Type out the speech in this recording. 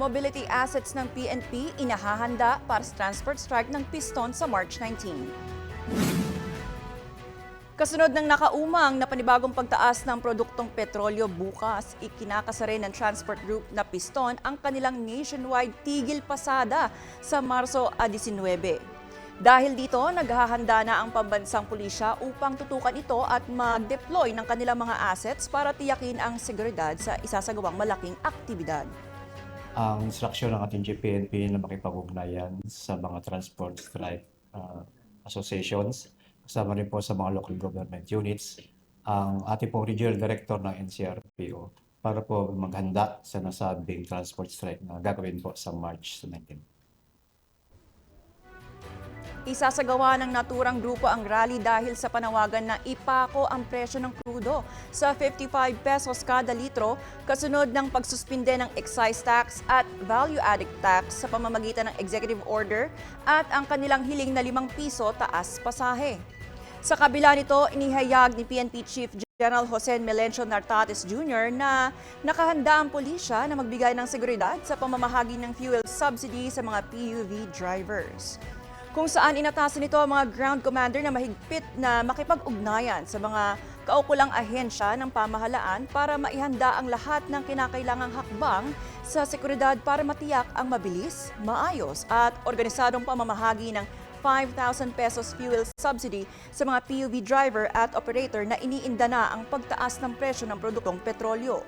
mobility assets ng PNP inahahanda para sa transport strike ng Piston sa March 19. Kasunod ng nakaumang na panibagong pagtaas ng produktong petrolyo bukas, ikinakasa rin ng transport group na Piston ang kanilang nationwide tigil pasada sa Marso 19. Dahil dito, naghahanda na ang pambansang pulisya upang tutukan ito at mag-deploy ng kanilang mga assets para tiyakin ang seguridad sa isasagawang malaking aktibidad. Ang instruksyon ng ating GPNP na makipag-ugnayan sa mga transport strike associations, kasama rin po sa mga local government units, ang ating pong regional director ng NCRPO para po maghanda sa nasabing transport strike na gagawin po sa March 19. Isasagawa ng naturang grupo ang rally dahil sa panawagan na ipako ang presyo ng krudo sa 55 pesos kada litro kasunod ng pagsuspinde ng excise tax at value-added tax sa pamamagitan ng executive order at ang kanilang hiling na 5 piso taas pasahe. Sa kabila nito, inihayag ni PNP Chief General Jose Melencio Nartates Jr. na nakahanda ang pulisya na magbigay ng seguridad sa pamamahagi ng fuel subsidy sa mga PUV drivers, kung saan inatasan nito ang mga ground commander na mahigpit na makipag-ugnayan sa mga kaukulang ahensya ng pamahalaan para maihanda ang lahat ng kinakailangang hakbang sa seguridad para matiyak ang mabilis, maayos at organisadong pamamahagi ng 5,000 pesos fuel subsidy sa mga PUV driver at operator na iniinda na ang pagtaas ng presyo ng produktong petrolyo.